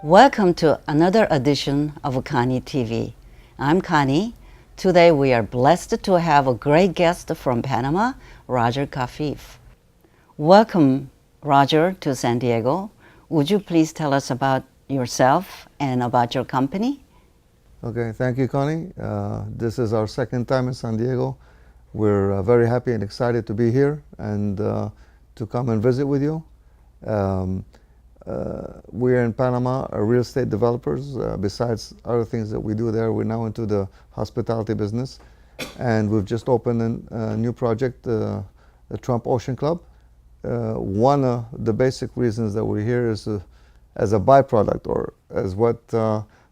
Welcome to another edition of Connie TV. I'm Connie. Today we are blessed to have a great guest from Panama, Roger Kafif. Welcome, Roger, to San Diego. Would you please tell us about yourself and about your company? Okay, thank you, Connie. This is our second time in San Diego. We're very happy and excited to be here and to come and visit with you. We're in Panama, real estate developers. Besides other things that we do there, we're now into the hospitality business. And we've just opened a new project, the Trump Ocean Club. One of the basic reasons that we're here is as a byproduct, or as what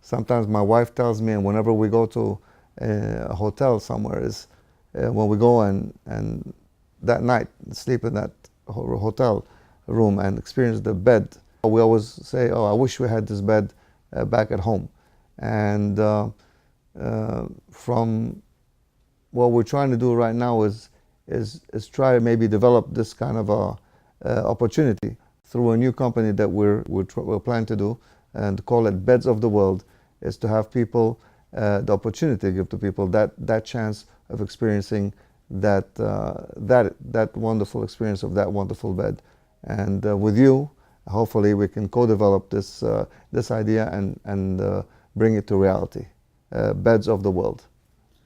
sometimes my wife tells me, and whenever we go to a hotel somewhere, is when we go and that night sleep in that hotel room and experience the bed. We always say, "Oh, I wish we had this bed back at home." And from what we're trying to do right now is try to maybe develop this kind of a opportunity through a new company that we're planning to do, and call it Beds of the World. Is to have people the opportunity to give to people that chance of experiencing that wonderful experience of that wonderful bed. And with you, hopefully we can co-develop this idea and bring it to reality. Beds of the World.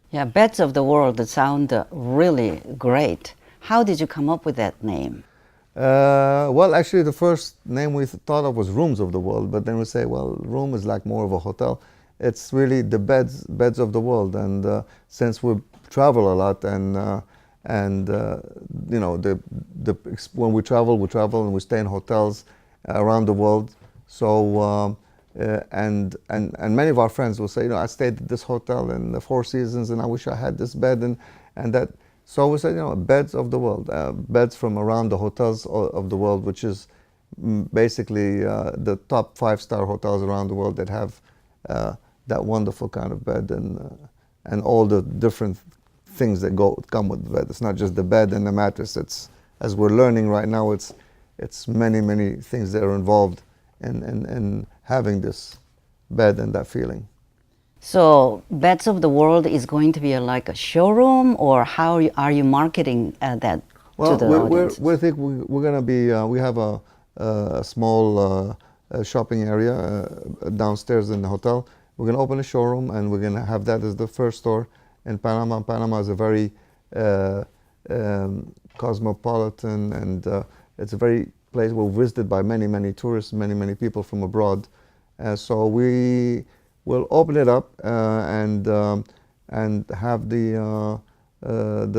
Yeah, Beds of the World sound really great. How did you come up with that name? Well, actually, the first name we thought of was Rooms of the World, but then we say, well, room is like more of a hotel. It's really the beds of the world. And since we travel a lot, and you know, when we travel and we stay in hotels around the world. So and many of our friends will say, you know, I stayed at this hotel in the Four Seasons, and I wish I had this bed and that. So we said, you know, Beds of the World, beds from around the hotels of the world, which is basically the top 5-star hotels around the world that have that wonderful kind of bed and all the different things that come with the bed. It's not just the bed and the mattress. It's, as we're learning right now, it's many things that are involved in having this bed and that feeling. So, Beds of the World is going to be like a showroom, or how are you marketing that to the audience? We think we're going to be, we have a small shopping area downstairs in the hotel. We're going to open a showroom, and we're going to have that as the first store in Panama. Panama is a very cosmopolitan, and it's a very place we're visited by many tourists, many people from abroad. So we'll open it up and have the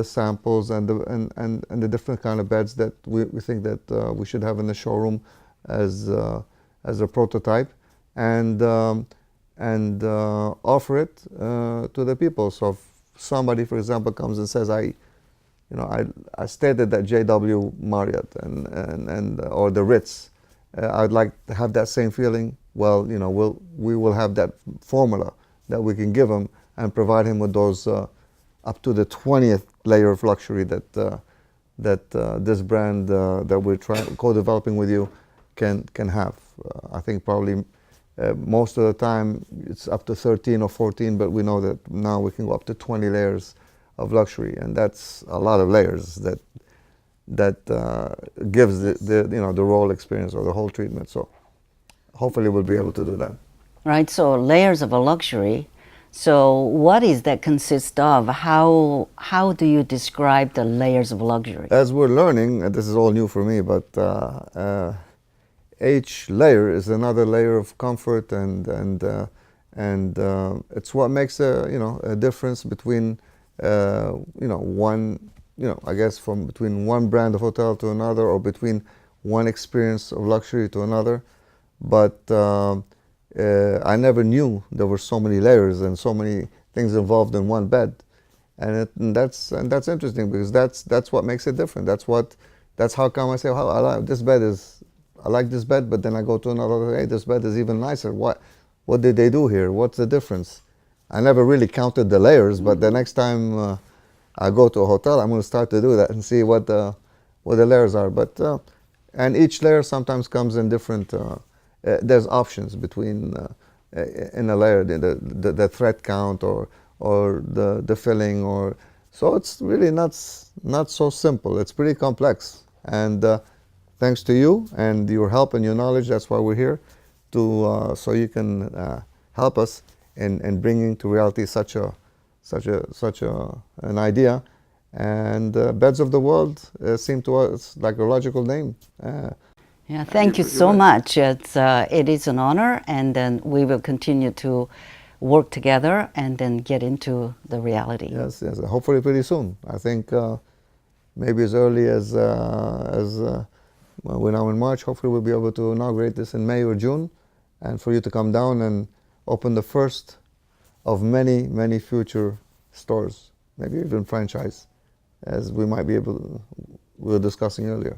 samples and the different kind of beds that we think that we should have in the showroom as a prototype, and offer it to the people. So if somebody, for example, comes and says, I stayed at that JW Marriott and or the Ritz, I'd like to have that same feeling. Well, you know, we will have that formula that we can give him and provide him with those up to the 20th layer of luxury that this brand that we're co-developing with you can have. I think probably most of the time it's up to 13 or 14, but we know that now we can go up to 20 layers of luxury, and that's a lot of layers that gives the role experience or the whole treatment. So hopefully we'll be able to do that. Right, so layers of a luxury. So what is that consist of? How do you describe the layers of luxury? As we're learning, and this is all new for me, but each layer is another layer of comfort, and it's what makes a difference between I guess from between one brand of hotel to another, or between one experience of luxury to another. But I never knew there were so many layers and so many things involved in one bed, and that's interesting, because that's what makes it different. That's how come I say, oh, I like this bed, but then I go to another, hey, this bed is even nicer. What did they do here? What's the difference? I never really counted the layers, but the next time I go to a hotel, I'm going to start to do that and see what the layers are. But and each layer sometimes comes in different there's options between in a layer, the thread count or the filling, or so it's really not so simple. It's pretty complex, and thanks to you and your help and your knowledge, that's why we're here, to so you can help us in bringing to reality such an idea. And Beds of the World seemed to us like a logical name. Yeah, thank you so much. It is an honor, and then we will continue to work together and then get into the reality. Yes, yes. Hopefully pretty soon. I think maybe as early as we're now in March. Hopefully we'll be able to inaugurate this in May or June, and for you to come down and open the first of many, many future stores, maybe even franchise, as we might be able to, we were discussing earlier.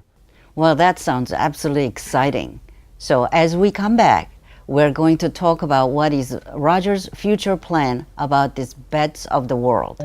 Well, that sounds absolutely exciting. So as we come back, we're going to talk about what is Roger's future plan about these Beds of the World.